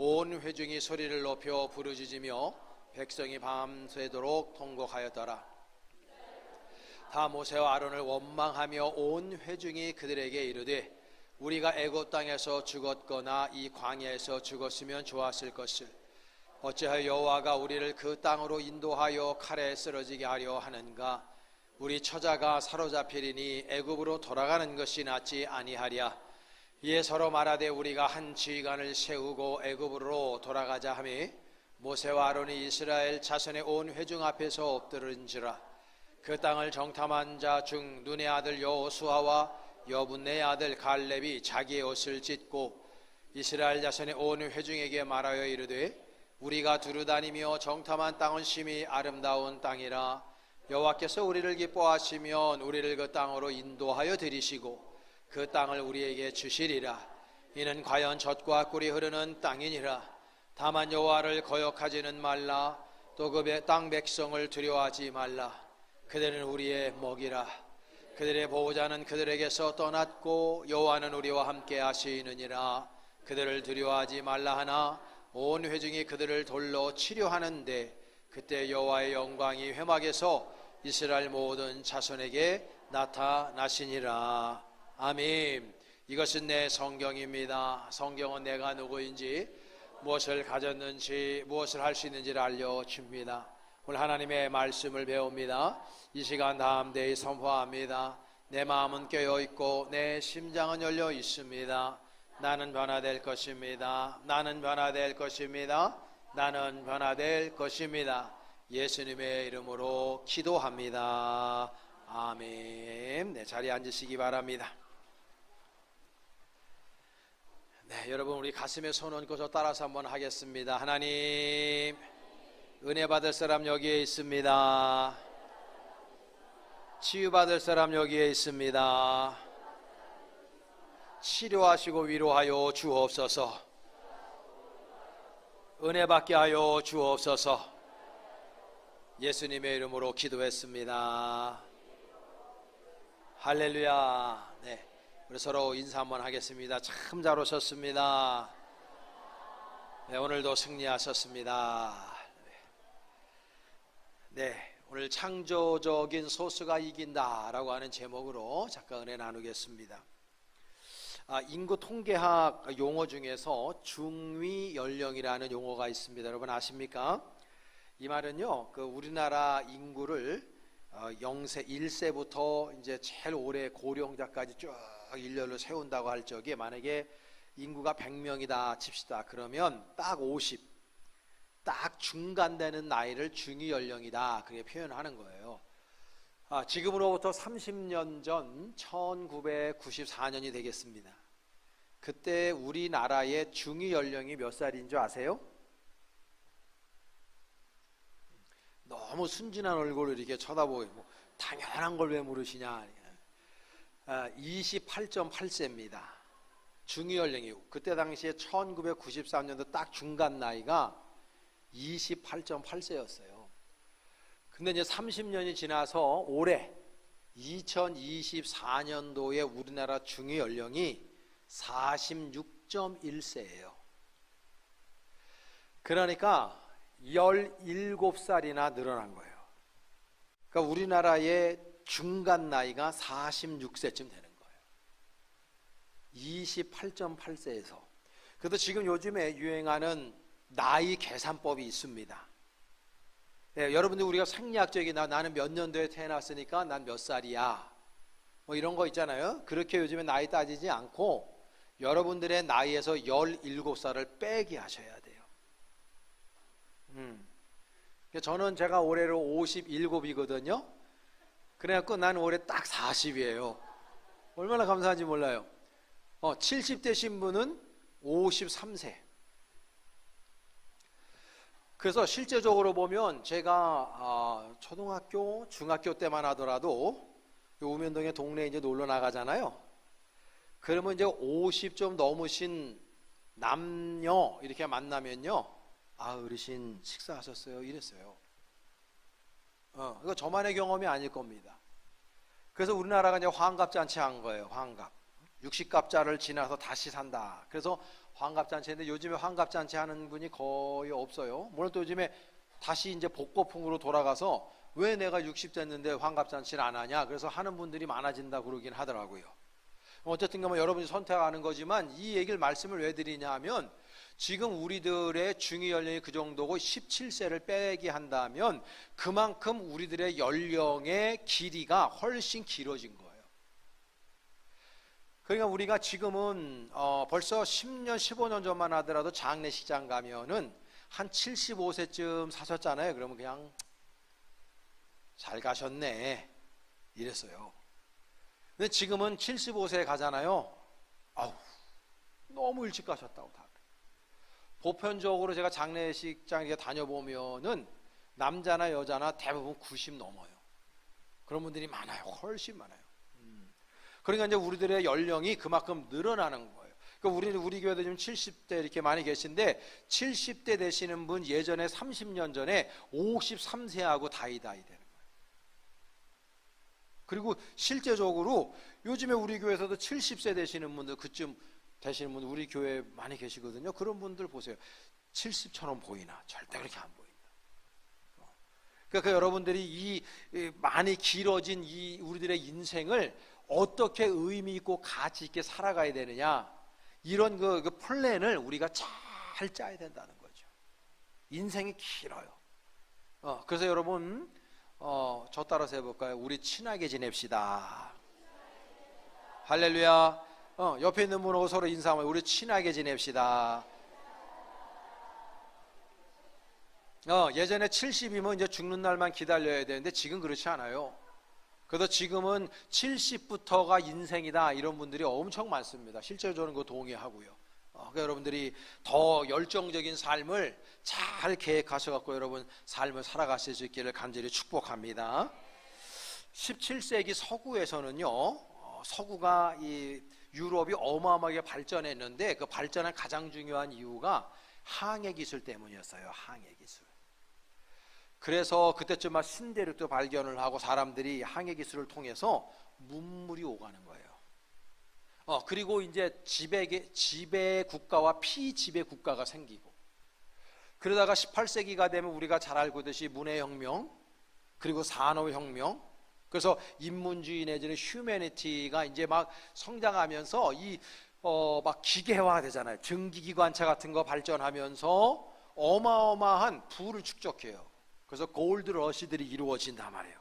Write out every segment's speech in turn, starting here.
온 회중이 소리를 높여 부르짖으며 백성이 밤새도록 통곡하였더라. 다 모세와 아론을 원망하며 온 회중이 그들에게 이르되 우리가 애굽 땅에서 죽었거나 이 광야에서 죽었으면 좋았을 것을 어찌하여 여호와가 우리를 그 땅으로 인도하여 칼에 쓰러지게 하려 하는가? 우리 처자가 사로잡히리니 애굽으로 돌아가는 것이 낫지 아니하랴. 이에 서로 말하되 우리가 한 지휘관을 세우고 애굽으로 돌아가자 하매 모세와 아론이 이스라엘 자손의 온 회중 앞에서 엎드른지라. 그 땅을 정탐한 자 중 눈의 아들 여호수아와 여분네의 아들 갈렙이 자기의 옷을 찢고 이스라엘 자손의 온 회중에게 말하여 이르되 우리가 두루다니며 정탐한 땅은 심히 아름다운 땅이라. 여호와께서 우리를 기뻐하시면 우리를 그 땅으로 인도하여 들이시고 그 땅을 우리에게 주시리라. 이는 과연 젖과 꿀이 흐르는 땅이니라. 다만 여호와를 거역하지는 말라. 또 그 땅 백성을 두려워하지 말라. 그들은 우리의 먹이라. 그들의 보호자는 그들에게서 떠났고 여호와는 우리와 함께 하시느니라. 그들을 두려워하지 말라 하나 온 회중이 그들을 돌로 치려 하는데 그때 여호와의 영광이 회막에서 이스라엘 모든 자손에게 나타나시니라. 아멘. 이것은 내 성경입니다. 성경은 내가 누구인지 무엇을 가졌는지 무엇을 할 수 있는지를 알려줍니다. 오늘 하나님의 말씀을 배웁니다. 이 시간 담대히 선포합니다. 내 마음은 깨어있고 내 심장은 열려 있습니다. 나는 변화될 것입니다. 나는 변화될 것입니다. 나는 변화될 것입니다. 예수님의 이름으로 기도합니다. 아멘. 네, 자리에 앉으시기 바랍니다. 네, 여러분 우리 가슴에 손 얹고 저 따라서 한번 하겠습니다. 하나님, 은혜 받을 사람 여기에 있습니다. 치유받을 사람 여기에 있습니다. 치료하시고 위로하여 주옵소서. 은혜 받게 하여 주옵소서. 예수님의 이름으로 기도했습니다. 할렐루야. 네, 우리 서로 인사 한번 하겠습니다. 참 잘 오셨습니다. 네, 오늘도 승리하셨습니다. 네, 오늘 창조적인 소수가 이긴다라고 하는 제목으로 잠깐 은혜 나누겠습니다. 인구 통계학 용어 중에서 중위 연령이라는 용어가 있습니다. 여러분 아십니까? 이 말은요, 그 우리나라 인구를 0세, 1세부터 이제 제일 오래 고령자까지 쭉 일렬로 세운다고 할 적에 만약에 인구가 100명이다 칩시다. 그러면 딱 50, 딱 중간 되는 나이를 중위 연령이다 그렇게 표현하는 거예요. 지금으로부터 30년 전 1994년이 되겠습니다. 그때 우리나라의 중위 연령이 몇 살인 줄 아세요? 너무 순진한 얼굴을 이렇게 쳐다보고 뭐 당연한 걸 왜 물으시냐. 28.8세입니다. 중위 연령이 그때 당시에 1993년도 딱 중간 나이가 28.8세였어요. 근데 이제 30년이 지나서 올해 2024년도에 우리나라 중위 연령이 46.1세예요. 그러니까 17살이나 늘어난 거예요. 그러니까 우리나라의 중간 나이가 46세쯤 되는 거예요. 28.8세에서. 그래도 지금 요즘에 유행하는 나이 계산법이 있습니다. 네, 여러분들 우리가 생리학적인 나는 몇 년도에 태어났으니까 난 몇 살이야 뭐 이런 거 있잖아요. 그렇게 요즘에 나이 따지지 않고 여러분들의 나이에서 17살을 빼기 하셔야 돼요. 저는 제가 올해로 57이거든요. 그래갖고 난 올해 딱 40이에요. 얼마나 감사한지 몰라요. 70대신 분은 53세. 그래서 실제적으로 보면 제가 초등학교, 중학교 때만 하더라도 우면동에 동네에 이제 놀러 나가잖아요. 그러면 이제 50 좀 넘으신 남녀 이렇게 만나면요, 어르신 식사하셨어요? 이랬어요. 이거 저만의 경험이 아닐 겁니다. 그래서 우리나라가 이제 환갑잔치 한 거예요. 환갑. 60갑자를 지나서 다시 산다. 그래서 환갑잔치인데 요즘에 환갑잔치 하는 분이 거의 없어요. 물론 또 요즘에 다시 이제 복고풍으로 돌아가서 왜 내가 60 됐는데 환갑잔치를 안 하냐, 그래서 하는 분들이 많아진다 그러긴 하더라고요. 어쨌든 간에 여러분이 선택하는 거지만 이 얘기를 말씀을 왜 드리냐 하면, 지금 우리들의 중위 연령이 그 정도고 17세를 빼기 한다면 그만큼 우리들의 연령의 길이가 훨씬 길어진 거예요. 그러니까 우리가 지금은 벌써 10년 15년 전만 하더라도 장례식장 가면은 한 75세쯤 사셨잖아요. 그러면 그냥 잘 가셨네 이랬어요. 근데 지금은 75세 가잖아요. 아우, 너무 일찍 가셨다고 다. 보편적으로 제가 장례식장에 다녀보면은 남자나 여자나 대부분 90 넘어요. 그런 분들이 많아요. 훨씬 많아요. 그러니까 이제 우리들의 연령이 그만큼 늘어나는 거예요. 그러니까 우리 교회도 지금 70대 이렇게 많이 계신데, 70대 되시는 분 예전에 30년 전에 53세하고 다이다이 되는 거예요. 그리고 실제적으로 요즘에 우리 교회에서도 70세 되시는 분들, 그쯤 되시는 분들 우리 교회에 많이 계시거든요. 그런 분들 보세요. 70처럼 보이나? 절대 그렇게 안 보인다. 그러니까 여러분들이 이 많이 길어진 이 우리들의 인생을 어떻게 의미 있고 가치 있게 살아가야 되느냐, 이런 그 플랜을 우리가 잘 짜야 된다는 거죠. 인생이 길어요. 그래서 여러분 저 따라서 해볼까요? 우리 친하게 지냅시다. 할렐루야. 옆에 있는 분하고 서로 인사하면 우리 친하게 지냅시다. 예전에 70이면 이제 죽는 날만 기다려야 되는데 지금 그렇지 않아요. 그래서 지금은 70부터가 인생이다, 이런 분들이 엄청 많습니다. 실제로 저는 그거 동의하고요. 그러니까 여러분들이 더 열정적인 삶을 잘 계획하셔갖고 여러분 삶을 살아가실 수 있기를 간절히 축복합니다. 17세기 서구에서는요, 서구가 이 유럽이 어마어마하게 발전했는데 그 발전한 가장 중요한 이유가 항해 기술 때문이었어요. 항해 기술. 그래서 그때쯤 막 신대륙도 발견을 하고 사람들이 항해 기술을 통해서 문물이 오가는 거예요. 그리고 이제 지배 국가와 피지배 국가가 생기고, 그러다가 18세기가 되면 우리가 잘 알고 있듯이 문해혁명, 그리고 산업혁명, 그래서 인문주의 내지는 휴머니티가 이제 막 성장하면서 막 기계화 되잖아요. 증기기관차 같은 거 발전하면서 어마어마한 부를 축적해요. 그래서 골드 러시들이 이루어진단 말이에요.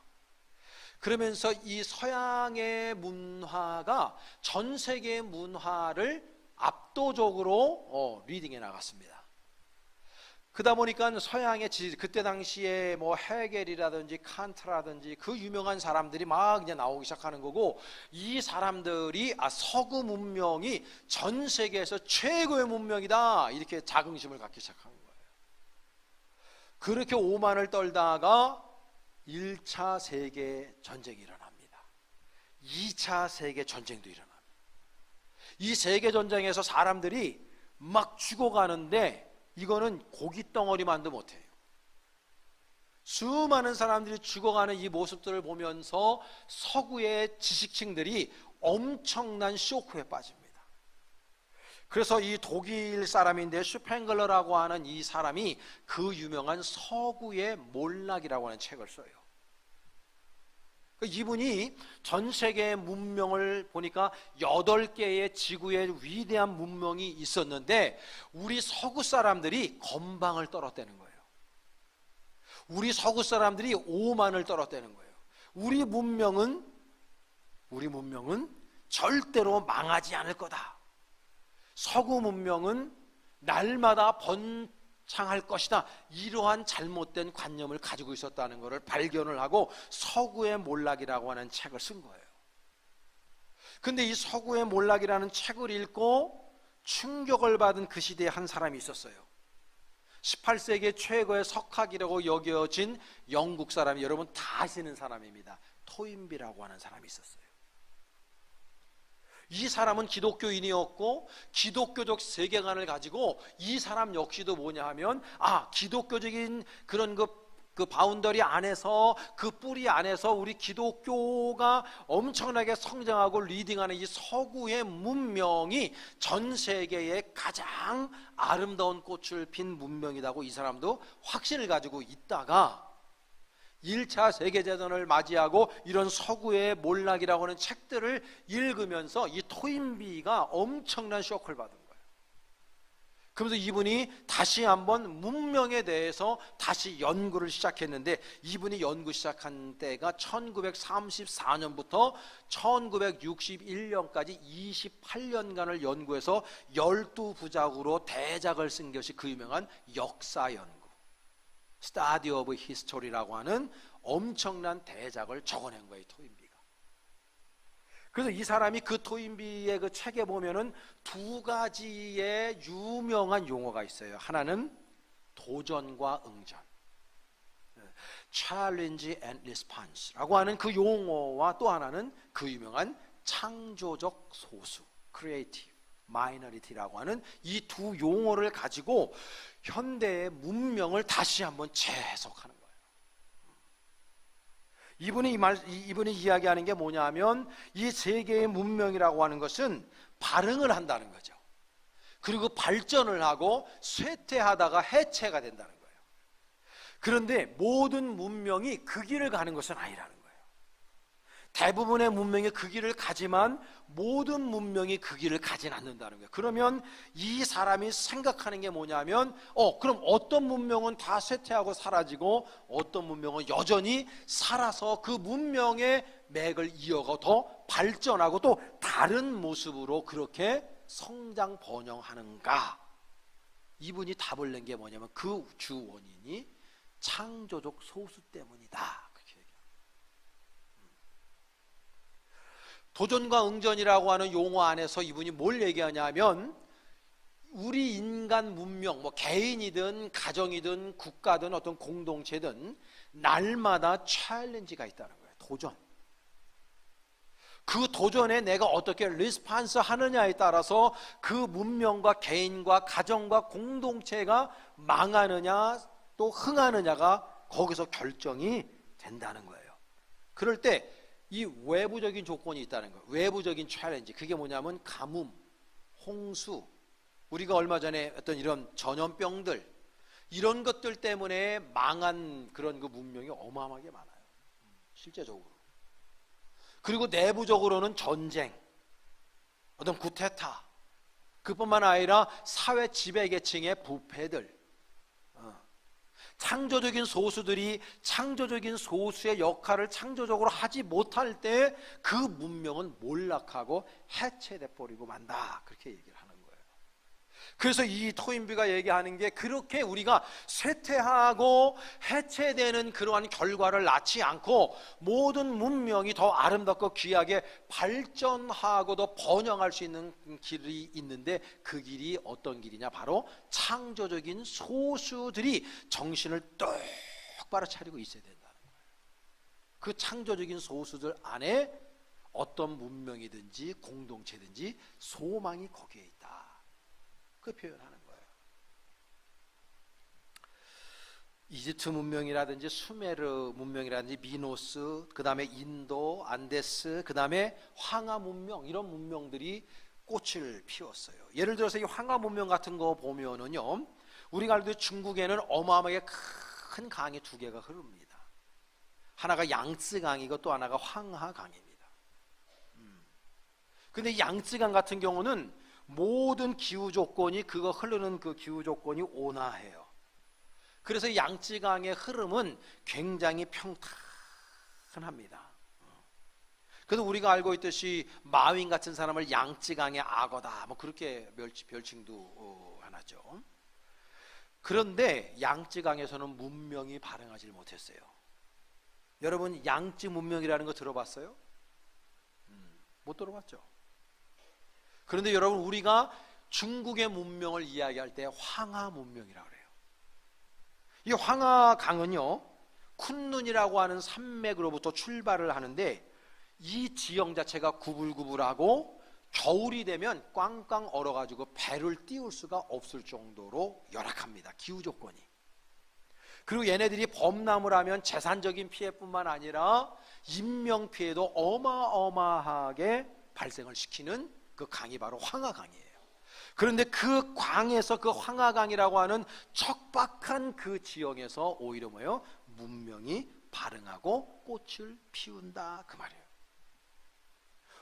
그러면서 이 서양의 문화가 전 세계의 문화를 압도적으로 리딩해 나갔습니다. 그러다 보니까 서양의 그때 당시에 뭐 헤겔이라든지 칸트라든지 그 유명한 사람들이 막 이제 나오기 시작하는 거고, 이 사람들이 서구 문명이 전 세계에서 최고의 문명이다, 이렇게 자긍심을 갖기 시작한 거예요. 그렇게 오만을 떨다가 1차 세계 전쟁이 일어납니다. 2차 세계 전쟁도 일어납니다. 이 세계 전쟁에서 사람들이 막 죽어가는데 이거는 고깃덩어리만도 못해요. 수많은 사람들이 죽어가는 이 모습들을 보면서 서구의 지식층들이 엄청난 쇼크에 빠집니다. 그래서 이 독일 사람인데 슈팽글러라고 하는 이 사람이 그 유명한 서구의 몰락이라고 하는 책을 써요. 이분이 전 세계의 문명을 보니까 8개의 지구의 위대한 문명이 있었는데 우리 서구 사람들이 건방을 떨었다는 거예요. 우리 서구 사람들이 오만을 떨었다는 거예요. 우리 문명은 절대로 망하지 않을 거다. 서구 문명은 날마다 번창할 것이다. 이러한 잘못된 관념을 가지고 있었다는 것을 발견을 하고 서구의 몰락이라고 하는 책을 쓴 거예요. 근데 이 서구의 몰락이라는 책을 읽고 충격을 받은 그 시대에 한 사람이 있었어요. 18세기 최고의 석학이라고 여겨진 영국 사람이, 여러분 다 아시는 사람입니다. 토인비라고 하는 사람이 있었어요. 이 사람은 기독교인이었고 기독교적 세계관을 가지고, 이 사람 역시도 뭐냐 하면 기독교적인 그런 그 바운더리 안에서, 그 뿌리 안에서 우리 기독교가 엄청나게 성장하고 리딩하는 이 서구의 문명이 전 세계에 가장 아름다운 꽃을 핀 문명이라고 이 사람도 확신을 가지고 있다가 1차 세계대전을 맞이하고 이런 서구의 몰락이라고 하는 책들을 읽으면서 이 토인비가 엄청난 쇼크를 받은 거예요. 그러면서 이분이 다시 한번 문명에 대해서 다시 연구를 시작했는데, 이분이 연구 시작한 때가 1934년부터 1961년까지 28년간을 연구해서 12부작으로 대작을 쓴 것이 그 유명한 역사 연구, Study of History라고 하는 엄청난 대작을 적어낸 거예요, 토인비가. 그래서 이 사람이 그 토인비의 그 책에 보면은 두 가지의 유명한 용어가 있어요. 하나는 도전과 응전, Challenge and Response라고 하는 그 용어와, 또 하나는 그 유명한 창조적 소수, Creative Minority라고 하는 이 두 용어를 가지고 현대의 문명을 다시 한번 재해석하는 거예요. 이분이 이야기하는 게 뭐냐면, 이 세계의 문명이라고 하는 것은 발흥을 한다는 거죠. 그리고 발전을 하고 쇠퇴하다가 해체가 된다는 거예요. 그런데 모든 문명이 그 길을 가는 것은 아니라는 거예요. 대부분의 문명이 그 길을 가지만 모든 문명이 그 길을 가진 않는다는 거예요. 그러면 이 사람이 생각하는 게 뭐냐면, 그럼 어떤 문명은 다 쇠퇴하고 사라지고 어떤 문명은 여전히 살아서 그 문명의 맥을 이어가 더 발전하고 또 다른 모습으로 그렇게 성장 번영하는가? 이분이 답을 낸 게 뭐냐면, 그 주 원인이 창조적 소수 때문이다. 도전과 응전이라고 하는 용어 안에서 이분이 뭘 얘기하냐면, 우리 인간 문명, 뭐 개인이든 가정이든 국가든 어떤 공동체든 날마다 챌린지가 있다는 거예요. 도전. 그 도전에 내가 어떻게 리스판스 하느냐에 따라서 그 문명과 개인과 가정과 공동체가 망하느냐 또 흥하느냐가 거기서 결정이 된다는 거예요. 그럴 때 이 외부적인 조건이 있다는 거예요. 외부적인 챌린지. 그게 뭐냐면 가뭄, 홍수, 우리가 얼마 전에 어떤 이런 전염병들, 이런 것들 때문에 망한 그런 그 문명이 어마어마하게 많아요, 실제적으로. 그리고 내부적으로는 전쟁, 어떤 쿠데타, 그뿐만 아니라 사회 지배계층의 부패들, 창조적인 소수들이 창조적인 소수의 역할을 창조적으로 하지 못할 때 그 문명은 몰락하고 해체돼 버리고 만다, 그렇게 얘기를 하는 거예요. 그래서 이 토인비가 얘기하는 게, 그렇게 우리가 쇠퇴하고 해체되는 그러한 결과를 낳지 않고 모든 문명이 더 아름답고 귀하게 발전하고 더 번영할 수 있는 길이 있는데, 그 길이 어떤 길이냐, 바로 창조적인 소수들이 정신을 똑바로 차리고 있어야 된다는 거예요. 그 창조적인 소수들 안에 어떤 문명이든지 공동체든지 소망이 거기에 있다, 그 표현하는 거예요. 이집트 문명이라든지 수메르 문명이라든지 미노스, 그 다음에 인도, 안데스, 그 다음에 황하 문명, 이런 문명들이 꽃을 피웠어요. 예를 들어서 이 황하 문명 같은 거 보면은요, 우리가 알고 중국에는 어마어마하게 큰 강이 두 개가 흐릅니다. 하나가 양쯔 강이고 또 하나가 황하 강입니다. 근데 이 양쯔 강 같은 경우는 모든 기후 조건이, 그거 흐르는 그 기후 조건이 온화해요. 그래서 양쯔강의 흐름은 굉장히 평탄합니다. 그래서 우리가 알고 있듯이 마윈 같은 사람을 양쯔강의 악어다, 뭐 그렇게 별칭도 하나죠. 그런데 양쯔강에서는 문명이 발행하지 못했어요. 여러분, 양쯔 문명이라는 거 들어봤어요? 못 들어봤죠? 그런데 여러분, 우리가 중국의 문명을 이야기할 때 황하 문명이라고 그래요. 이 황하 강은요, 쿤룬이라고 하는 산맥으로부터 출발을 하는데, 이 지형 자체가 구불구불하고 겨울이 되면 꽝꽝 얼어가지고 배를 띄울 수가 없을 정도로 열악합니다, 기후 조건이. 그리고 얘네들이 범람을 하면 재산적인 피해뿐만 아니라 인명피해도 어마어마하게 발생을 시키는 그 강이 바로 황하강이에요. 그런데 그 강에서, 그 황하강이라고 하는 척박한 그 지형에서 오히려 뭐예요? 문명이 발흥하고 꽃을 피운다, 그 말이에요.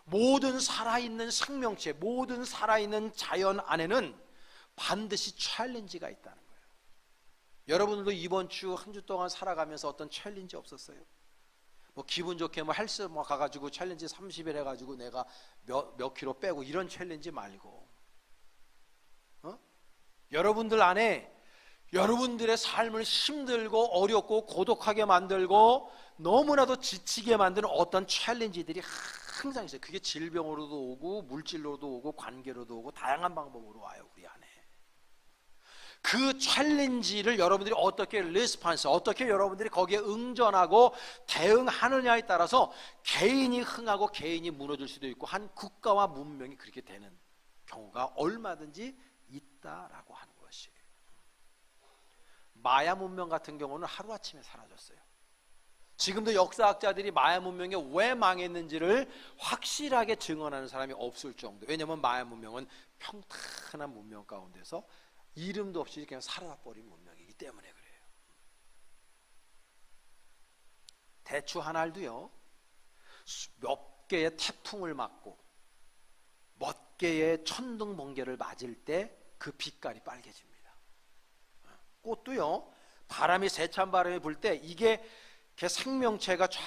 모든 살아있는 생명체, 모든 살아있는 자연 안에는 반드시 챌린지가 있다는 거예요. 여러분들도 이번 주 한 주 동안 살아가면서 어떤 챌린지 없었어요? 뭐 기분 좋게 뭐 헬스 뭐 가가지고 챌린지 30일 해가지고 내가 몇 킬로 빼고 이런 챌린지 말고, 여러분들 안에 여러분들의 삶을 힘들고 어렵고 고독하게 만들고 너무나도 지치게 만드는 어떤 챌린지들이 항상 있어요. 그게 질병으로도 오고 물질로도 오고 관계로도 오고 다양한 방법으로 와요, 우리 안에. 그 챌린지를 여러분들이 어떻게 리스폰스, 어떻게 여러분들이 거기에 응전하고 대응하느냐에 따라서 개인이 흥하고 개인이 무너질 수도 있고 한 국가와 문명이 그렇게 되는 경우가 얼마든지 있다라고 하는 것이에요. 마야 문명 같은 경우는 하루아침에 사라졌어요. 지금도 역사학자들이 마야 문명이 왜 망했는지를 확실하게 증언하는 사람이 없을 정도. 왜냐하면 마야 문명은 평탄한 문명 가운데서 이름도 없이 그냥 사라져버린 문명이기 때문에 그래요. 대추 한 알도요, 몇 개의 태풍을 맞고 몇 개의 천둥 번개를 맞을 때 그 빛깔이 빨개집니다. 꽃도요, 바람이 세찬 바람이 불 때 이게 생명체가 쫙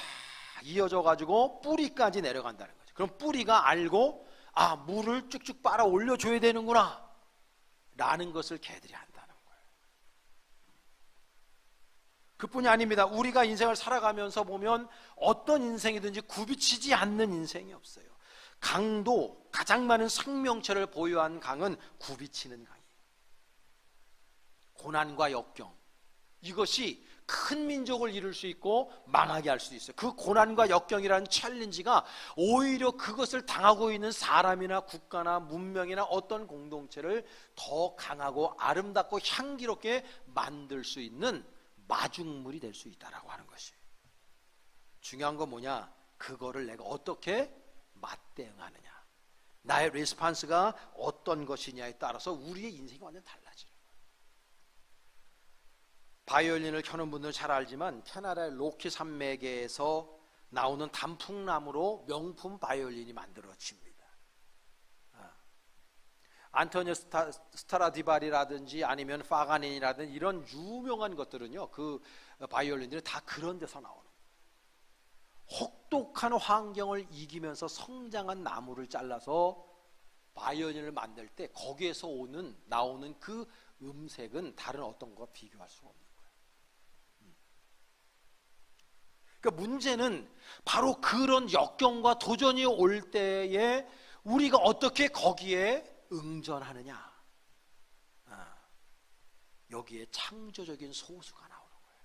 이어져 가지고 뿌리까지 내려간다는 거죠. 그럼 뿌리가 알고 물을 쭉쭉 빨아 올려줘야 되는구나 라는 것을 개들이 안다는 거예요. 그뿐이 아닙니다. 우리가 인생을 살아가면서 보면 어떤 인생이든지 굽이치지 않는 인생이 없어요. 강도, 가장 많은 생명체를 보유한 강은 굽이치는 강이에요. 고난과 역경, 이것이 큰 민족을 이룰 수 있고 망하게 할 수도 있어요. 그 고난과 역경이라는 챌린지가 오히려 그것을 당하고 있는 사람이나 국가나 문명이나 어떤 공동체를 더 강하고 아름답고 향기롭게 만들 수 있는 마중물이 될 수 있다라고 하는 것이에요. 중요한 건 뭐냐? 그거를 내가 어떻게 맞대응하느냐, 나의 리스폰스가 어떤 것이냐에 따라서 우리의 인생이 완전 달라지는 거예요. 바이올린을 켜는 분들은 잘 알지만 캐나다의 로키 산맥에서 나오는 단풍나무로 명품 바이올린이 만들어집니다. 안토니오 스트라디바리라든지 아니면 파가니니라든지 이런 유명한 것들은요, 그 바이올린들이 다 그런 데서 나오는 거예요. 혹독한 환경을 이기면서 성장한 나무를 잘라서 바이올린을 만들 때 거기에서 나오는 그 음색은 다른 어떤 것과 비교할 수가 없는 거예요. 그러니까 문제는 바로 그런 역경과 도전이 올 때에 우리가 어떻게 거기에 응전하느냐, 여기에 창조적인 소수가 나오는 거예요.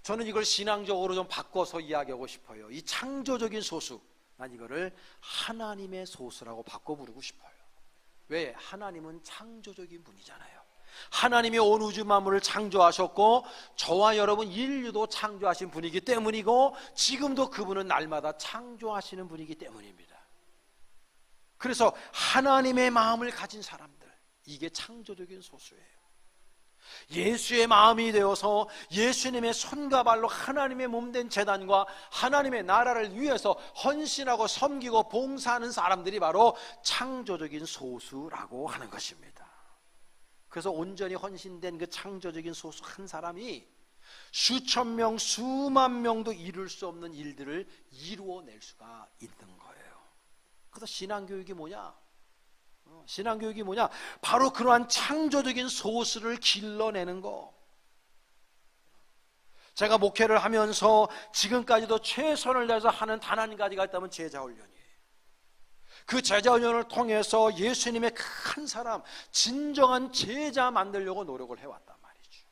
저는 이걸 신앙적으로 좀 바꿔서 이야기하고 싶어요. 이 창조적인 소수, 난 이거를 하나님의 소수라고 바꿔 부르고 싶어요. 왜? 하나님은 창조적인 분이잖아요. 하나님이 온 우주 만물을 창조하셨고 저와 여러분 인류도 창조하신 분이기 때문이고 지금도 그분은 날마다 창조하시는 분이기 때문입니다. 그래서 하나님의 마음을 가진 사람들, 이게 창조적인 소수예요. 예수의 마음이 되어서 예수님의 손과 발로 하나님의 몸된 제단과 하나님의 나라를 위해서 헌신하고 섬기고 봉사하는 사람들이 바로 창조적인 소수라고 하는 것입니다. 그래서 온전히 헌신된 그 창조적인 소수 한 사람이 수천 명, 수만 명도 이룰 수 없는 일들을 이루어낼 수가 있는 거예요. 그래서 신앙교육이 뭐냐? 신앙교육이 뭐냐? 바로 그러한 창조적인 소수를 길러내는 거. 제가 목회를 하면서 지금까지도 최선을 다해서 하는 단 한 가지가 있다면 제자훈련이에요. 그 제자훈련을 통해서 예수님의 큰 사람, 진정한 제자 만들려고 노력을 해왔단 말이죠.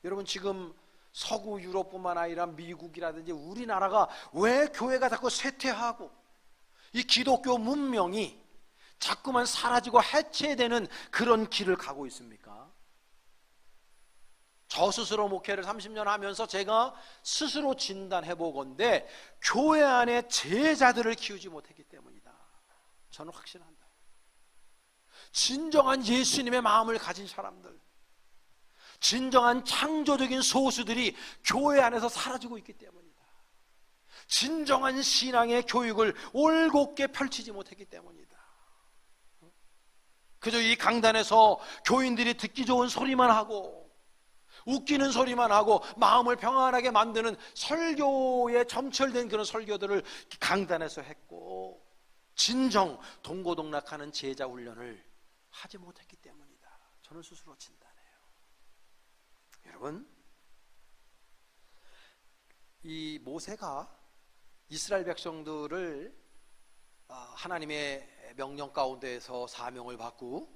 여러분, 지금 서구 유럽뿐만 아니라 미국이라든지 우리나라가 왜 교회가 자꾸 쇠퇴하고 이 기독교 문명이 자꾸만 사라지고 해체되는 그런 길을 가고 있습니까? 저 스스로 목회를 30년 하면서 제가 스스로 진단해 보건대 교회 안에 제자들을 키우지 못했기 때문이다. 저는 확신한다. 진정한 예수님의 마음을 가진 사람들, 진정한 창조적인 소수들이 교회 안에서 사라지고 있기 때문이다. 진정한 신앙의 교육을 올곧게 펼치지 못했기 때문이다. 그저 이 강단에서 교인들이 듣기 좋은 소리만 하고 웃기는 소리만 하고 마음을 평안하게 만드는 설교에 점철된 그런 설교들을 강단에서 했고, 진정 동고동락하는 제자 훈련을 하지 못했기 때문이다. 저는 스스로 진단해요. 여러분, 이 모세가 이스라엘 백성들을 하나님의 명령 가운데에서 사명을 받고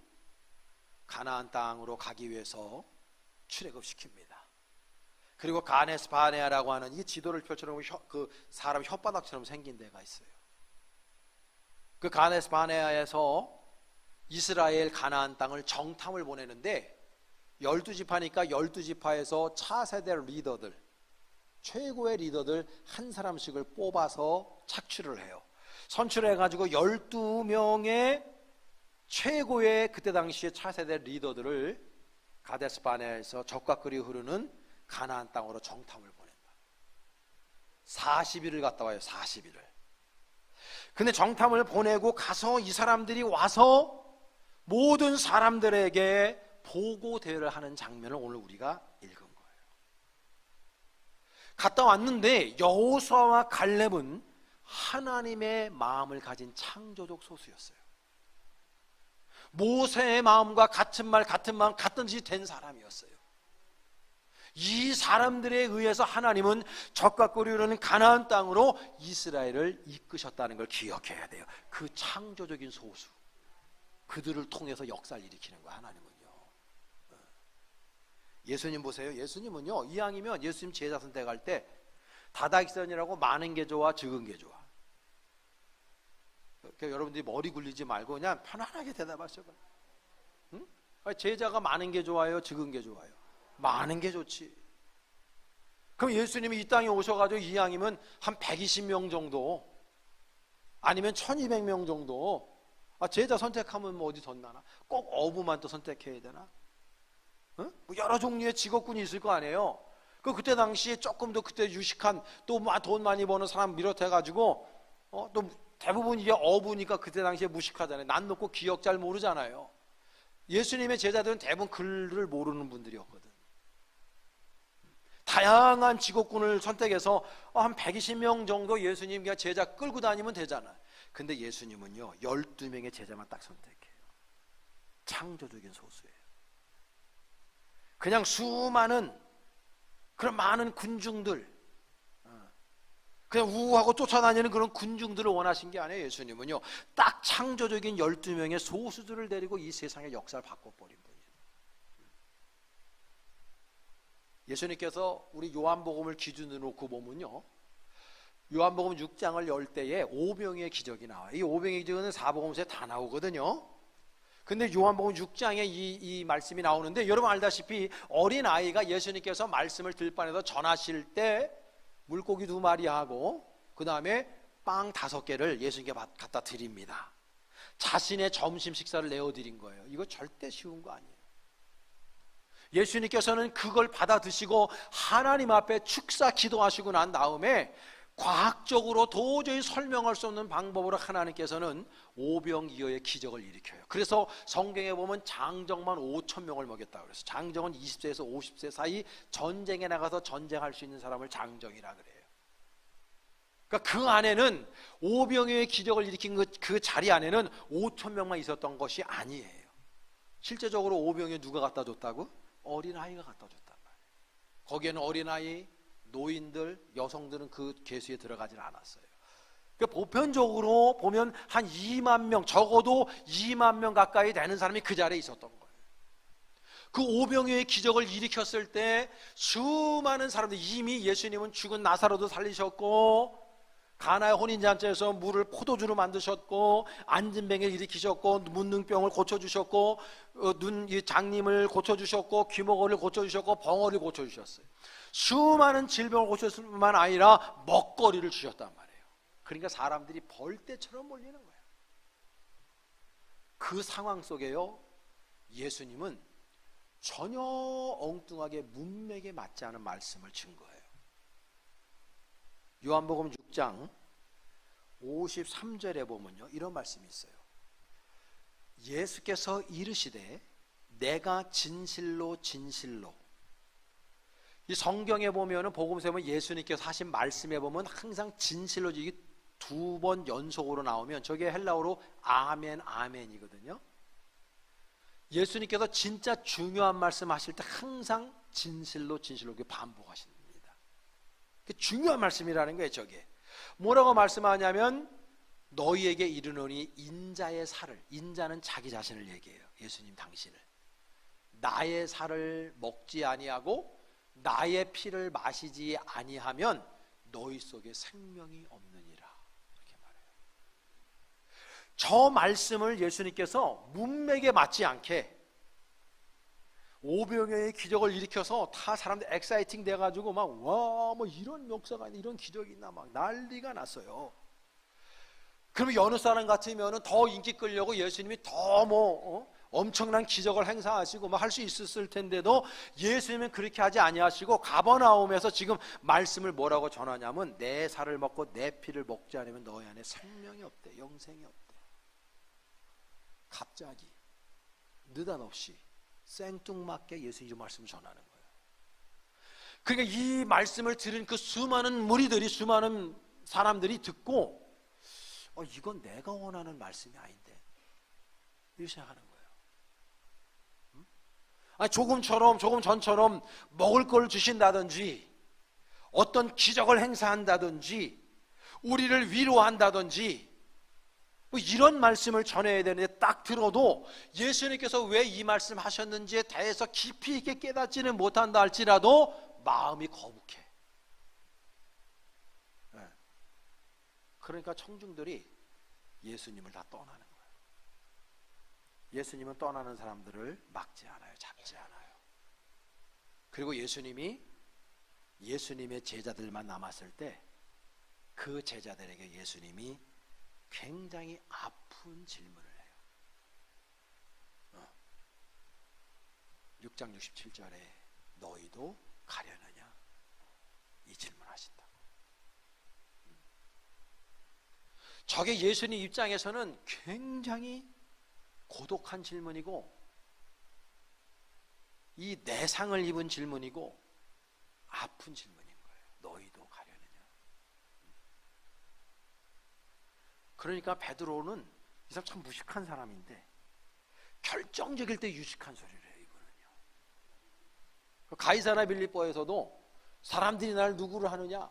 가나안 땅으로 가기 위해서 출애굽시킵니다. 그리고 가네스 바네아라고 하는 이 지도를 펼쳐놓으면 그 사람 혓바닥처럼 생긴 데가 있어요. 그 가네스 바네아에서 이스라엘 가나안 땅을 정탐을 보내는데 12지파니까 12지파에서 차세대 리더들, 최고의 리더들 한 사람씩을 뽑아서 착취를 해요. 선출해가지고 12명의 최고의 그때 당시의 차세대 리더들을 가데스 바네아에서 적과 꿀이 흐르는 가나안 땅으로 정탐을 보낸다. 40일을 갔다 와요. 40일을. 근데 정탐을 보내고 가서 이 사람들이 와서 모든 사람들에게 보고 대회를 하는 장면을 오늘 우리가 읽은 거예요. 갔다 왔는데 여호수아와 갈렙은 하나님의 마음을 가진 창조적 소수였어요. 모세의 마음과 같은 말, 같은 마음, 같은 짓이 된 사람이었어요. 이 사람들에 의해서 하나님은 적과 꿀이 흐르는 가나안 땅으로 이스라엘을 이끄셨다는 걸 기억해야 돼요. 그 창조적인 소수, 그들을 통해서 역사를 일으키는 거야, 하나님은요. 예수님 보세요. 예수님은요, 이왕이면 예수님 제자 선택할 때 다다익선이라고 많은 게 좋아, 적은 게 좋아. 그러니까 여러분들이 머리 굴리지 말고 그냥 편안하게 대답하셔봐. 응? 제자가 많은 게 좋아요, 적은 게 좋아요? 많은 게 좋지. 그럼 예수님이 이 땅에 오셔가지고 이왕이면 한 120명 정도, 아니면 1200명 정도, 제자 선택하면 뭐 어디 덧나나? 꼭 어부만 또 선택해야 되나? 응? 뭐 여러 종류의 직업군이 있을 거 아니에요. 그때 당시에 조금 더 그때 유식한 또 돈 많이 버는 사람 비롯해가지고 또 대부분 이게 어부니까 그때 당시에 무식하잖아요. 난 놓고 기억 잘 모르잖아요. 예수님의 제자들은 대부분 글을 모르는 분들이었거든. 다양한 직업군을 선택해서 한 120명 정도 예수님 그냥 제자 끌고 다니면 되잖아. 근데 예수님은요 12명의 제자만 딱 선택해요. 창조적인 소수예요. 그냥 수많은 그런 많은 군중들, 그냥 우우하고 쫓아다니는 그런 군중들을 원하신 게 아니에요. 예수님은요 딱 창조적인 12명의 소수들을 데리고 이 세상의 역사를 바꿔버린 분이에요. 예수님께서 우리 요한복음을 기준으로 놓고 보면요, 요한복음 6장을 열 때에 오병이의 기적이 나와요. 이 오병이의 기적은 사복음서에 다 나오거든요. 근데 요한복음 6장에 이 말씀이 나오는데, 여러분 알다시피 어린아이가 예수님께서 말씀을 들판에서 전하실 때 물고기 2마리하고 그 다음에 빵 5개를 예수님께 갖다 드립니다. 자신의 점심 식사를 내어드린 거예요. 이거 절대 쉬운 거 아니에요. 예수님께서는 그걸 받아 드시고 하나님 앞에 축사 기도하시고 난 다음에 과학적으로 도저히 설명할 수 없는 방법으로 하나님께서는 오병이어의 기적을 일으켜요. 그래서 성경에 보면 장정만 5,000명을 먹였다고 그래서 장정은 20세에서 50세 사이 전쟁에 나가서 전쟁할 수 있는 사람을 장정이라 그래요. 그러니까 그 안에는 오병이어의 기적을 일으킨 그 자리 안에는 5,000명만 있었던 것이 아니에요. 실제적으로 오병이어 누가 갖다 줬다고? 어린아이가 갖다 줬단 말이에요. 거기에는 어린아이, 노인들, 여성들은 그 계수에 들어가지는 않았어요. 그러니까 보편적으로 보면 한 2만 명, 적어도 2만 명 가까이 되는 사람이 그 자리에 있었던 거예요. 그 오병이어의 기적을 일으켰을 때 수많은 사람들, 이미 예수님은 죽은 나사로도 살리셨고 가나의 혼인잔치에서 물을 포도주로 만드셨고, 안진뱅이를 일으키셨고, 문둥병을 고쳐주셨고, 이 장님을 고쳐주셨고, 귀머거리를 고쳐주셨고, 벙어리를 고쳐주셨어요. 수많은 질병을 고쳤을 뿐만 아니라 먹거리를 주셨단 말이에요. 그러니까 사람들이 벌떼처럼 몰리는 거예요. 그 상황 속에요, 예수님은 전혀 엉뚱하게 문맥에 맞지 않은 말씀을 준 거예요. 요한복음 6장 53절에 보면요, 이런 말씀이 있어요. 예수께서 이르시되 내가 진실로 진실로. 이 성경에 보면은, 복음서에 보면 예수님께서 하신 말씀에 보면 항상 진실로, 이게 두 번 연속으로 나오면 저게 헬라어로 아멘 아멘이거든요. 예수님께서 진짜 중요한 말씀 하실 때 항상 진실로 진실로 이렇게 반복하십니다. 중요한 말씀이라는 거예요. 저게 뭐라고 말씀하냐면, 너희에게 이르노니 인자의 살을, 인자는 자기 자신을 얘기해요. 예수님 당신을, 나의 살을 먹지 아니하고 나의 피를 마시지 아니하면 너희 속에 생명이 없느니라, 이렇게 말해요. 저 말씀을 예수님께서 문맥에 맞지 않게 오병이어의 기적을 일으켜서 다 사람들 엑사이팅 돼가지고 막, 와, 뭐 이런 역사가, 이런 기적이 있나, 막 난리가 났어요. 그러면 여느 사람 같으면 더 인기 끌려고 예수님이 더 엄청난 기적을 행사하시고 막 할 수 있었을 텐데도, 예수님은 그렇게 하지 아니하시고 가버나움에서 지금 말씀을 뭐라고 전하냐면, 내 살을 먹고 내 피를 먹지 않으면 너희 안에 생명이 없대, 영생이 없대. 갑자기 느닷없이 생뚱맞게 예수님의 말씀을 전하는 거예요. 그러니까 이 말씀을 들은 그 수많은 무리들이, 수많은 사람들이 듣고, 이건 내가 원하는 말씀이 아닌데, 이렇게 생각하는 거예요. 아니, 조금 전처럼 먹을 걸 주신다든지, 어떤 기적을 행사한다든지, 우리를 위로한다든지, 이런 말씀을 전해야 되는데, 딱 들어도 예수님께서 왜 이 말씀 하셨는지에 대해서 깊이 있게 깨닫지는 못한다 할지라도 마음이 거북해. 그러니까 청중들이 예수님을 다 떠나는 거예요. 예수님은 떠나는 사람들을 막지 않아요, 잡지 않아요. 그리고 예수님의 제자들만 남았을 때, 그 제자들에게 예수님이 굉장히 아픈 질문을 해요. 6장 67절에 너희도 가려느냐, 이 질문하신다고. 저게 예수님 입장에서는 굉장히 고독한 질문이고, 이 내상을 입은 질문이고 아픈 질문인 거예요. 너희도 가려느냐. 그러니까 베드로는, 이 사람 참 무식한 사람인데 결정적일 때 유식한 소리를 해요, 이거는요. 가이사랴 빌립보에서도 사람들이 날 누구를 하느냐,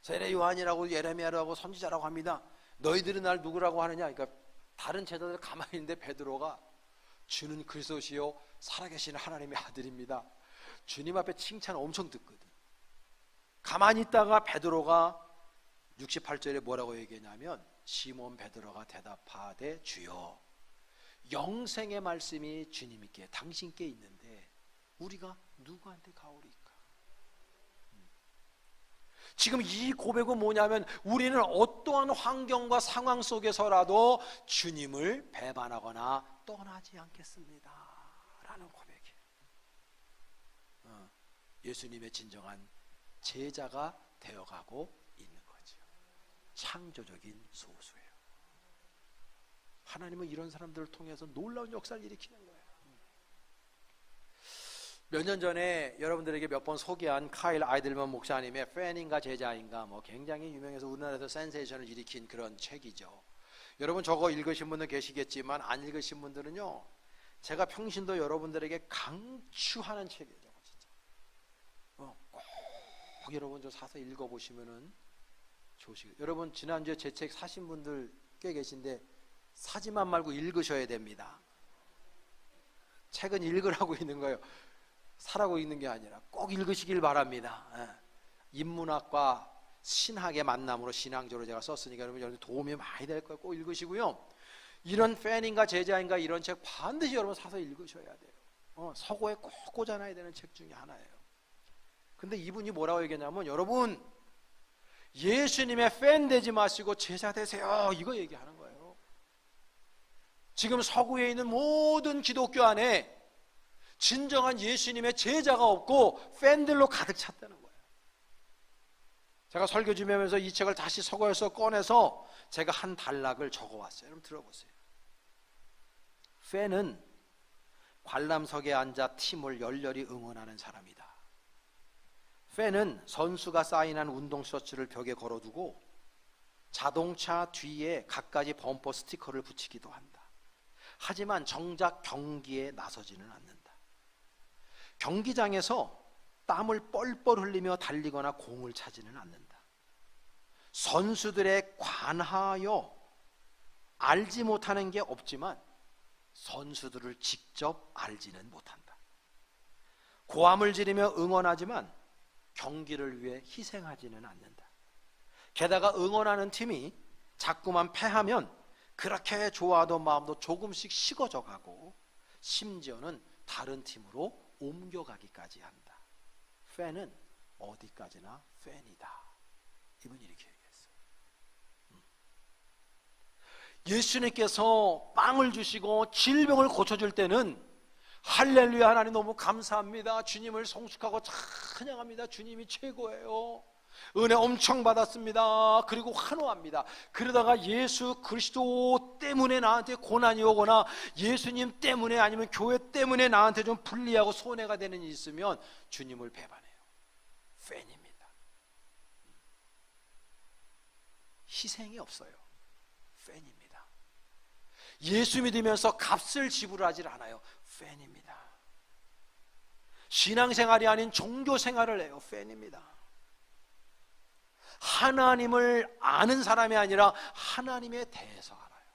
세례 요한이라고 예레미야라고 선지자라고 합니다. 너희들은 날 누구라고 하느냐. 그러니까 다른 제자들 가만히 있는데 베드로가, 주는 그리스도시요 살아계신 하나님의 아들입니다, 주님 앞에 칭찬 엄청 듣거든. 가만히 있다가 베드로가 68절에 뭐라고 얘기했냐면, 시몬 베드로가 대답하되 주여, 영생의 말씀이 주님께, 당신께 있는데 우리가 누구한테 가오리까? 지금 이 고백은 뭐냐면, 우리는 어떠한 환경과 상황 속에서라도 주님을 배반하거나 떠나지 않겠습니다 라는 고백이에요. 예수님의 진정한 제자가 되어가고 있는 거죠. 창조적인 소수예요. 하나님은 이런 사람들을 통해서 놀라운 역사를 일으키는 거예요. 몇 년 전에 여러분들에게 몇 번 소개한 카일 아이들먼 목사님의 팬인가 제자인가, 굉장히 유명해서 우리나라에서 센세이션을 일으킨 그런 책이죠. 여러분 저거 읽으신 분들 계시겠지만 안 읽으신 분들은요, 제가 평신도 여러분들에게 강추하는 책이에요. 진짜 꼭 여러분 저 사서 읽어보시면은 좋으시고, 여러분 지난주에 제 책 사신 분들 꽤 계신데 사지만 말고 읽으셔야 됩니다. 책은 읽으라고 있는 거예요, 사라고 읽는 게 아니라 꼭 읽으시길 바랍니다. 인문학과 신학의 만남으로 신앙적으로 제가 썼으니까 여러분 도움이 많이 될 거예요. 꼭 읽으시고요. 이런 팬인가 제자인가 이런 책 반드시 여러분 사서 읽으셔야 돼요. 서고에 꼭 꽂아놔야 되는 책 중에 하나예요. 근데 이분이 뭐라고 얘기하냐면, 여러분 예수님의 팬 되지 마시고 제자 되세요, 이거 얘기하는 거예요. 지금 서구에 있는 모든 기독교 안에 진정한 예수님의 제자가 없고 팬들로 가득 찼다는 거예요. 제가 설교 준비하면서 이 책을 다시 서고에서 꺼내서 제가 한 단락을 적어왔어요. 여러분 들어보세요. 팬은 관람석에 앉아 팀을 열렬히 응원하는 사람이다. 팬은 선수가 사인한 운동 셔츠를 벽에 걸어두고 자동차 뒤에 갖가지 범퍼 스티커를 붙이기도 한다. 하지만 정작 경기에 나서지는 않는다. 경기장에서 땀을 뻘뻘 흘리며 달리거나 공을 차지는 않는다. 선수들에 관하여 알지 못하는 게 없지만 선수들을 직접 알지는 못한다. 고함을 지르며 응원하지만 경기를 위해 희생하지는 않는다. 게다가 응원하는 팀이 자꾸만 패하면 그렇게 좋아하던 마음도 조금씩 식어져 가고 심지어는 다른 팀으로 옮겨가기까지 한다. 팬은 어디까지나 팬이다. 이분이 이렇게 얘기했어요. 예수님께서 빵을 주시고 질병을 고쳐줄 때는 할렐루야, 하나님 너무 감사합니다, 주님을 성숙하고 찬양합니다, 주님이 최고예요, 은혜 엄청 받았습니다, 그리고 환호합니다. 그러다가 예수 그리스도 때문에 나한테 고난이 오거나 예수님 때문에 아니면 교회 때문에 나한테 좀 불리하고 손해가 되는 일이 있으면 주님을 배반해요. 팬입니다. 희생이 없어요. 팬입니다. 예수 믿으면서 값을 지불하지 않아요. 팬입니다. 신앙생활이 아닌 종교생활을 해요. 팬입니다. 하나님을 아는 사람이 아니라 하나님에 대해서 알아요.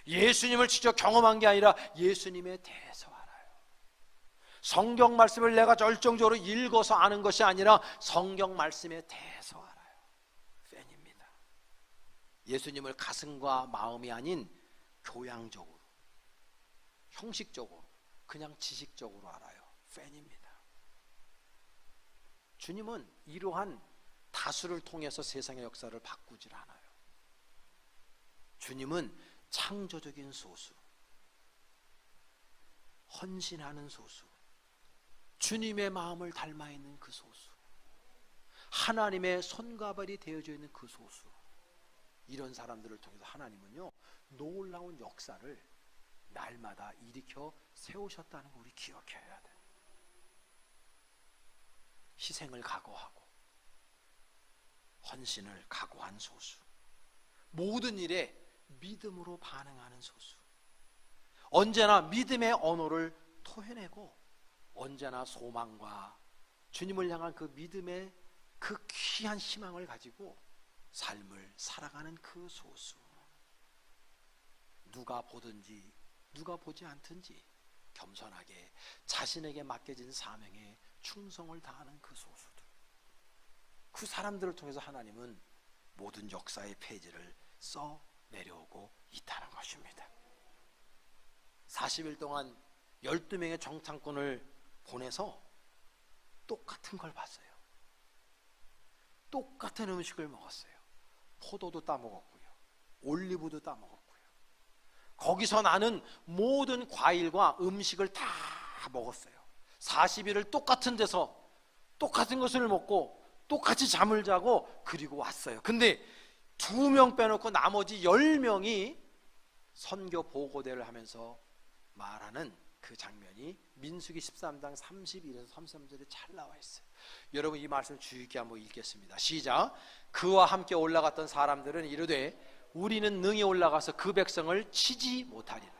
예수님을 직접 경험한 게 아니라 예수님에 대해서 알아요. 성경 말씀을 내가 열정적으로 읽어서 아는 것이 아니라 성경 말씀에 대해서 알아요. 팬입니다. 예수님을 가슴과 마음이 아닌 교양적으로, 형식적으로, 그냥 지식적으로 알아요. 팬입니다. 주님은 이러한 다수를 통해서 세상의 역사를 바꾸질 않아요. 주님은 창조적인 소수, 헌신하는 소수, 주님의 마음을 닮아 있는 그 소수, 하나님의 손과 발이 되어져 있는 그 소수, 이런 사람들을 통해서 하나님은요 놀라운 역사를 날마다 일으켜 세우셨다는 거 우리 기억해야 돼요. 희생을 각오하고 헌신을 각오한 소수, 모든 일에 믿음으로 반응하는 소수, 언제나 믿음의 언어를 토해내고 언제나 소망과 주님을 향한 그 믿음의 그 귀한 희망을 가지고 삶을 살아가는 그 소수, 누가 보든지 누가 보지 않든지 겸손하게 자신에게 맡겨진 사명에 충성을 다하는 그 소수들, 그 사람들을 통해서 하나님은 모든 역사의 페이지를 써 내려오고 있다는 것입니다. 40일 동안 12명의 정탐꾼을 보내서 똑같은 걸 봤어요. 똑같은 음식을 먹었어요. 포도도 따먹었고요, 올리브도 따먹었고요, 거기서 나는 모든 과일과 음식을 다 먹었어요. 40일을 똑같은 데서 똑같은 것을 먹고 똑같이 잠을 자고 그리고 왔어요. 근데 2명 빼놓고 나머지 10명이 선교 보고대를 하면서 말하는 그 장면이 민수기 13장 32에서 33절에 잘 나와 있어요. 여러분 이 말씀 주의 깊게 한번 읽겠습니다. 시작. 그와 함께 올라갔던 사람들은 이르되 우리는 능히 올라가서 그 백성을 치지 못하리라.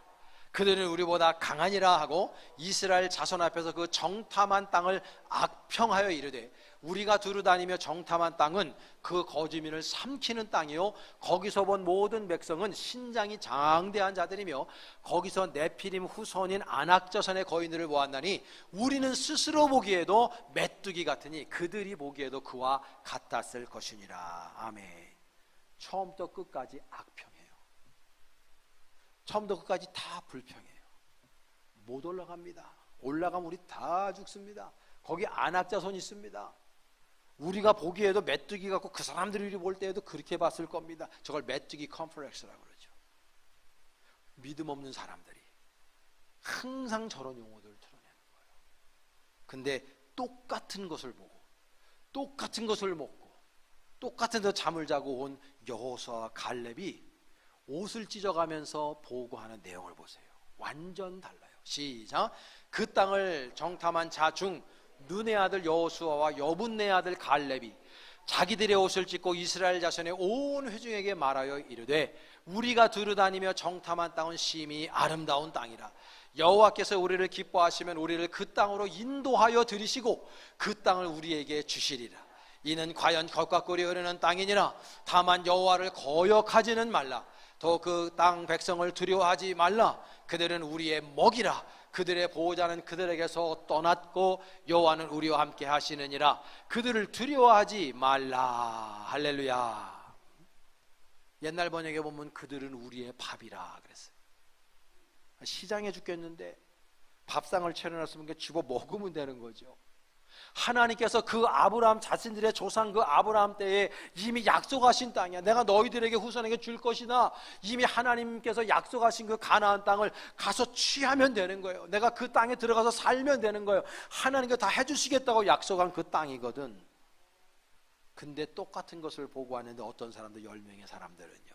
그들은 우리보다 강하니라 하고 이스라엘 자손 앞에서 그 정탐한 땅을 악평하여 이르되 우리가 두루다니며 정탐한 땅은 그 거주민을 삼키는 땅이요 거기서 본 모든 백성은 신장이 장대한 자들이며 거기서 네피림 후손인 아낙자손의 거인들을 보았나니 우리는 스스로 보기에도 메뚜기 같으니 그들이 보기에도 그와 같았을 것이니라. 아멘. 처음부터 끝까지 악평해요. 처음부터 끝까지 다 불평해요. 못 올라갑니다. 올라가면 우리 다 죽습니다. 거기 안악자손 있습니다. 우리가 보기에도 메뚜기 같고 그 사람들이 볼 때에도 그렇게 봤을 겁니다. 저걸 메뚜기 컴플렉스라고 그러죠. 믿음 없는 사람들이 항상 저런 용어들을 드러내는 거예요. 근데 똑같은 것을 보고 똑같은 것을 먹고 똑같은 데 잠을 자고 온 여호수아와 갈렙이 옷을 찢어가면서 보고하는 내용을 보세요. 완전 달라요. 시작. 그 땅을 정탐한 자 중 눈의 아들 여호수아와 여분네 아들 갈렙이 자기들의 옷을 찢고 이스라엘 자손의 온 회중에게 말하여 이르되 우리가 두루다니며 정탐한 땅은 심히 아름다운 땅이라. 여호와께서 우리를 기뻐하시면 우리를 그 땅으로 인도하여 들이시고 그 땅을 우리에게 주시리라. 이는 과연 겉과 꿀이 흐르는 땅이니라. 다만 여호와를 거역하지는 말라. 더 그 땅 백성을 두려워하지 말라. 그들은 우리의 먹이라. 그들의 보호자는 그들에게서 떠났고 여호와는 우리와 함께 하시느니라. 그들을 두려워하지 말라. 할렐루야. 옛날 번역에 보면 그들은 우리의 밥이라 그랬어요. 시장에 죽겠는데 밥상을 차려놨으면 집어 먹으면 되는 거죠. 하나님께서 그 아브라함 자신들의 조상 그 아브라함 때에 이미 약속하신 땅이야. 내가 너희들에게 후손에게 줄 것이다. 이미 하나님께서 약속하신 그 가나안 땅을 가서 취하면 되는 거예요. 내가 그 땅에 들어가서 살면 되는 거예요. 하나님께서 다 해주시겠다고 약속한 그 땅이거든. 근데 똑같은 것을 보고 왔는데 어떤 사람들 10명의 사람들은요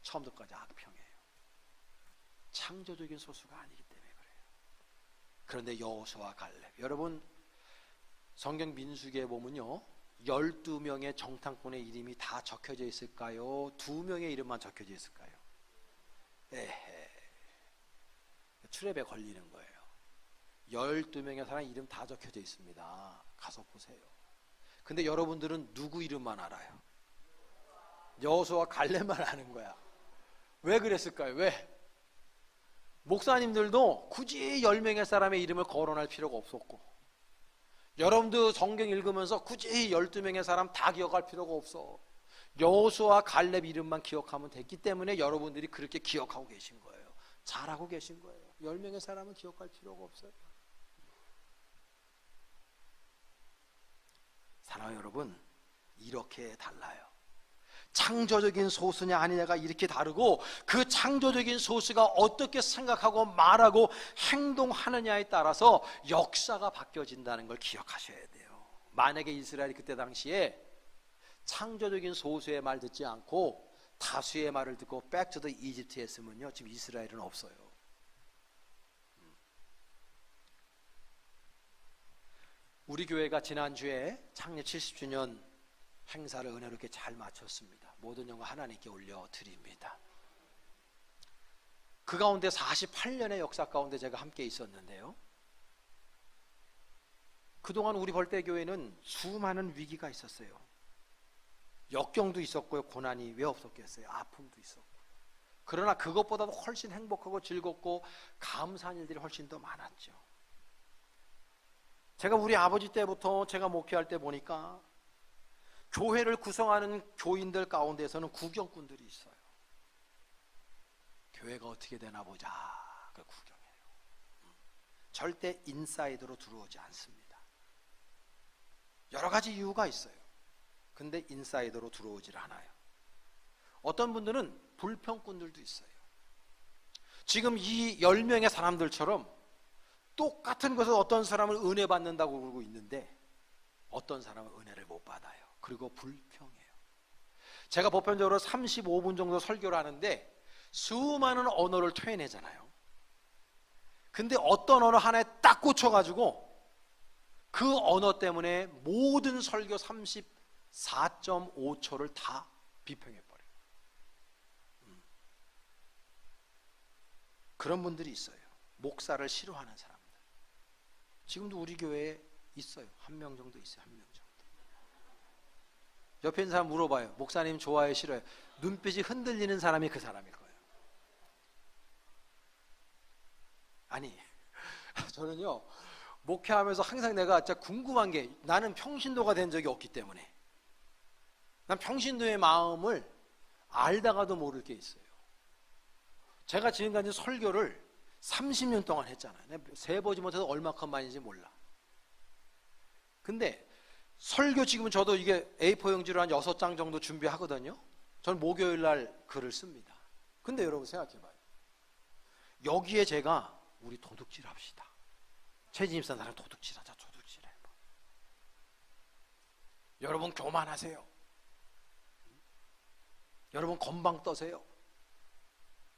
처음부터까지 악평해요. 창조적인 소수가 아니기 때문에 그래요. 그런데 여호수아와 갈렙, 여러분 성경 민수기에 보면요 12명의 정탐꾼의 이름이 다 적혀져 있을까요? 2명의 이름만 적혀져 있을까요? 에헤, 출애굽에 걸리는 거예요. 12명의 사람 이름 다 적혀져 있습니다. 가서 보세요. 근데 여러분들은 누구 이름만 알아요? 여호수아와 갈렙만 아는 거야. 왜 그랬을까요? 왜? 목사님들도 굳이 10명의 사람의 이름을 거론할 필요가 없었고, 여러분도 성경 읽으면서 굳이 12명의 사람 다 기억할 필요가 없어. 여호수아와 갈렙 이름만 기억하면 됐기 때문에 여러분들이 그렇게 기억하고 계신 거예요. 잘하고 계신 거예요. 10명의 사람은 기억할 필요가 없어요. 사랑하는 여러분, 이렇게 달라요. 창조적인 소수냐 아니냐가 이렇게 다르고, 그 창조적인 소수가 어떻게 생각하고 말하고 행동하느냐에 따라서 역사가 바뀌어진다는 걸 기억하셔야 돼요. 만약에 이스라엘이 그때 당시에 창조적인 소수의 말 듣지 않고 다수의 말을 듣고 back to the Egypt 했으면요 지금 이스라엘은 없어요. 우리 교회가 지난주에 창립 70주년 행사를 은혜롭게 잘 마쳤습니다. 모든 영광 하나님께 올려드립니다. 그 가운데 48년의 역사 가운데 제가 함께 있었는데요, 그동안 우리 벌떼교회는 수많은 위기가 있었어요. 역경도 있었고요, 고난이 왜 없었겠어요? 아픔도 있었고. 그러나 그것보다도 훨씬 행복하고 즐겁고 감사한 일들이 훨씬 더 많았죠. 제가 우리 아버지 때부터 제가 목회할 때 보니까 교회를 구성하는 교인들 가운데서는 구경꾼들이 있어요. 교회가 어떻게 되나 보자, 그 구경해요. 절대 인사이드로 들어오지 않습니다. 여러 가지 이유가 있어요. 근데 인사이드로 들어오질 않아요. 어떤 분들은 불평꾼들도 있어요. 지금 이 10명의 사람들처럼 똑같은 것을 어떤 사람을 은혜 받는다고 그러고 있는데 어떤 사람은 은혜를 못 받아요. 그리고 불평해요. 제가 보편적으로 35분 정도 설교를 하는데 수많은 언어를 토해내잖아요. 근데 어떤 언어 하나에 딱 꽂혀가지고 그 언어 때문에 모든 설교 34.5초를 다 비평해버려요. 그런 분들이 있어요. 목사를 싫어하는 사람들. 지금도 우리 교회에 있어요. 한 명 정도 있어요. 한 명 정도. 옆에 있는 사람 물어봐요. 목사님 좋아요, 싫어요? 눈빛이 흔들리는 사람이 그 사람일 거예요. 아니, 저는요, 목회하면서 항상 내가 진짜 궁금한 게, 나는 평신도가 된 적이 없기 때문에 난 평신도의 마음을 알다가도 모를 게 있어요. 제가 지금까지 설교를 30년 동안 했잖아요. 세보지 못해도 얼마큼 많이인지 몰라. 근데 설교 지금은 저도 이게 A4 용지로 한 6장 정도 준비하거든요. 저는 목요일 날 글을 씁니다. 근데 여러분 생각해봐요. 여기에 제가 우리 도둑질 합시다. 최진입사 나랑 도둑질하자. 도둑질해. 여러분 교만하세요. 여러분 건방 떠세요.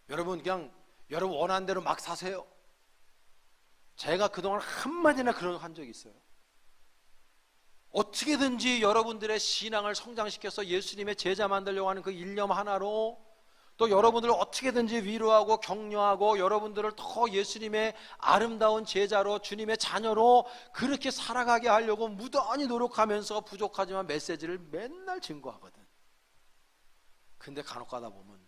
여러분 그냥 여러분 원하는 대로 막 사세요. 제가 그동안 한마디나 그런 한 적이 있어요. 어떻게든지 여러분들의 신앙을 성장시켜서 예수님의 제자 만들려고 하는 그 일념 하나로, 또 여러분들을 어떻게든지 위로하고 격려하고 여러분들을 더 예수님의 아름다운 제자로, 주님의 자녀로 그렇게 살아가게 하려고 무던히 노력하면서 부족하지만 메시지를 맨날 증거하거든. 근데 간혹 가다 보면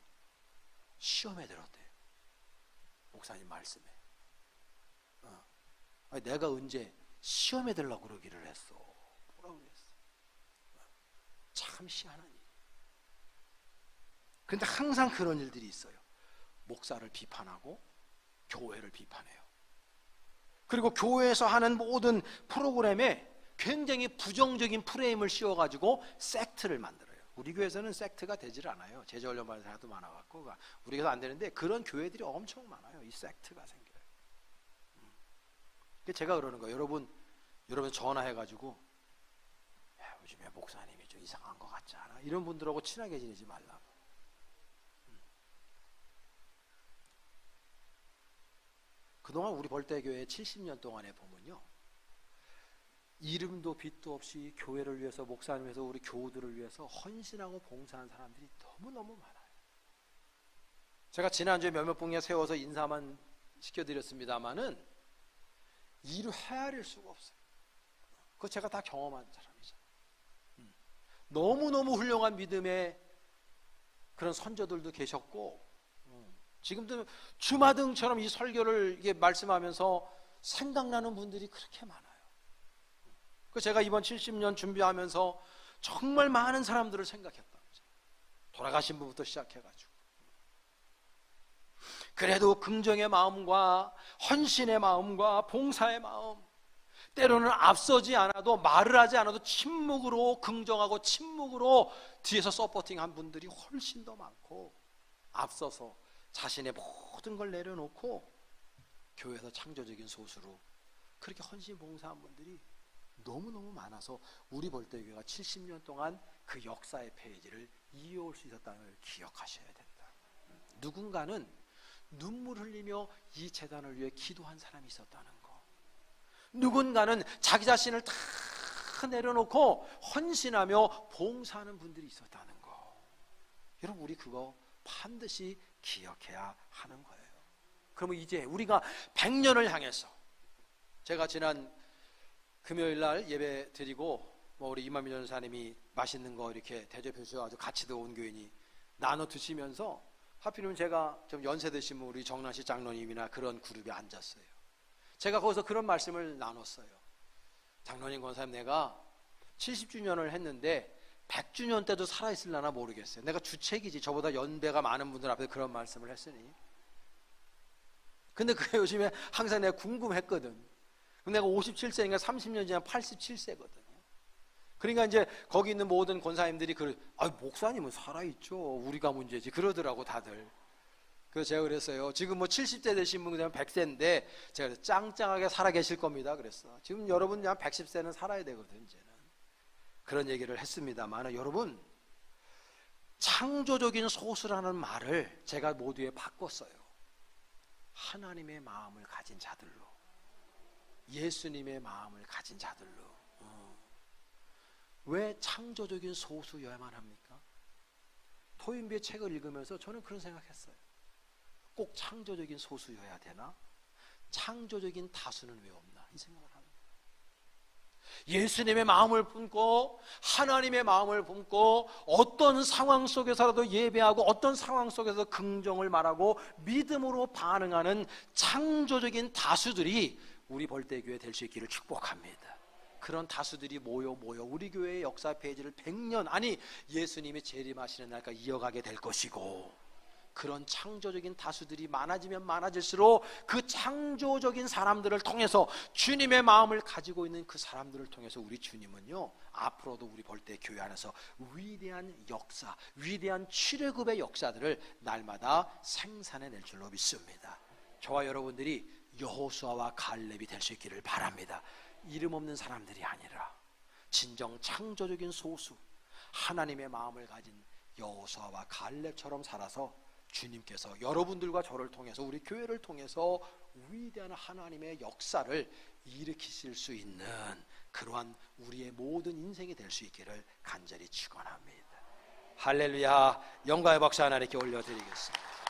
시험에 들었대요. 목사님 말씀에. 아니, 내가 언제 시험에 들려고 그러기를 했어. 뭐라고 그랬어. 참 희한한 일. 근데 항상 그런 일들이 있어요. 목사를 비판하고 교회를 비판해요. 그리고 교회에서 하는 모든 프로그램에 굉장히 부정적인 프레임을 씌워가지고 섹트를 만들어요. 우리 교회에서는 섹트가 되질 않아요. 제자훈련 받는 사람도 많아갖고 우리 교회도 안 되는데 그런 교회들이 엄청 많아요. 이 섹트가 생겨요. 제가 그러는 거예요. 여러분 전화해가지고 야, 요즘에 목사님이 좀 이상한 것 같지 않아? 이런 분들하고 친하게 지내지 말라고. 그동안 우리 벌떼교회 70년 동안에 보면요, 이름도 빛도 없이 교회를 위해서, 목사님 위해서, 우리 교우들을 위해서 헌신하고 봉사한 사람들이 너무너무 많아요. 제가 지난주에 몇몇 분에 세워서 인사만 시켜드렸습니다마는 이루 헤아릴 수가 없어요. 그거 제가 다 경험한 사람이죠. 너무너무 훌륭한 믿음의 그런 선조들도 계셨고, 지금도 주마등처럼 이 설교를 이게 말씀하면서 생각나는 분들이 그렇게 많아요. 그 제가 이번 70년 준비하면서 정말 많은 사람들을 생각했다는 거죠. 돌아가신 분부터 시작해가지고. 그래도 긍정의 마음과 헌신의 마음과 봉사의 마음, 때로는 앞서지 않아도, 말을 하지 않아도 침묵으로 긍정하고 침묵으로 뒤에서 서포팅한 분들이 훨씬 더 많고, 앞서서 자신의 모든 걸 내려놓고 교회에서 창조적인 소수로 그렇게 헌신 봉사한 분들이 너무너무 많아서 우리 벌떼교회가 70년 동안 그 역사의 페이지를 이어올 수 있었다는 걸 기억하셔야 된다. 누군가는 눈물 흘리며 이 재단을 위해 기도한 사람이 있었다는 거, 누군가는 자기 자신을 다 내려놓고 헌신하며 봉사하는 분들이 있었다는 거. 여러분, 우리 그거 반드시 기억해야 하는 거예요. 그러면 이제 우리가 100년을 향해서, 제가 지난 금요일 날 예배 드리고 우리 이만미 전사님이 맛있는 거 이렇게 대접해 주셔가지고 같이도 온 교인이 나눠 드시면서, 하필이면 제가 좀 연세 드신 우리 정란씨 장로님이나 그런 그룹에 앉았어요. 제가 거기서 그런 말씀을 나눴어요. 장로님, 권사님, 내가 70주년을 했는데 100주년 때도 살아있을려나 모르겠어요. 내가 주책이지, 저보다 연배가 많은 분들 앞에 그런 말씀을 했으니. 근데 그게 요즘에 항상 내가 궁금했거든. 그럼 내가 57세니까 30년 지나면 87세거든요. 그러니까 이제 거기 있는 모든 권사님들이 목사님은 살아있죠, 우리가 문제지, 그러더라고 다들. 그래서 제가 그랬어요. 지금 70대 되신 분 되면 100세인데 제가 짱짱하게 살아계실 겁니다 그랬어. 지금 여러분 한 110세는 살아야 되거든 이제는. 그런 얘기를 했습니다만, 여러분, 창조적인 소수라는 말을 제가 모두에 바꿨어요. 하나님의 마음을 가진 자들로, 예수님의 마음을 가진 자들로. 왜 창조적인 소수여야만 합니까? 토인비의 책을 읽으면서 저는 그런 생각했어요. 꼭 창조적인 소수여야 되나? 창조적인 다수는 왜 없나? 이 생각을 합니다. 예수님의 마음을 품고 하나님의 마음을 품고 어떤 상황 속에서라도 예배하고 어떤 상황 속에서 긍정을 말하고 믿음으로 반응하는 창조적인 다수들이 우리 벌떼교회 될 수 있기를 축복합니다. 그런 다수들이 모여 우리 교회의 역사 페이지를 100년, 아니 예수님이 재림하시는 날까지 이어가게 될 것이고, 그런 창조적인 다수들이 많아지면 많아질수록 그 창조적인 사람들을 통해서, 주님의 마음을 가지고 있는 그 사람들을 통해서 우리 주님은요, 앞으로도 우리 벌떼 교회 안에서 위대한 역사, 위대한 출애굽의 역사들을 날마다 생산해낼 줄로 믿습니다. 저와 여러분들이 여호수아와 갈렙이 될 수 있기를 바랍니다. 이름 없는 사람들이 아니라 진정 창조적인 소수, 하나님의 마음을 가진 여호수아와 갈렙처럼 살아서 주님께서 여러분들과 저를 통해서, 우리 교회를 통해서 위대한 하나님의 역사를 일으키실 수 있는 그러한 우리의 모든 인생이 될 수 있기를 간절히 축원합니다. 할렐루야. 영광의 박수 하나님께 올려드리겠습니다.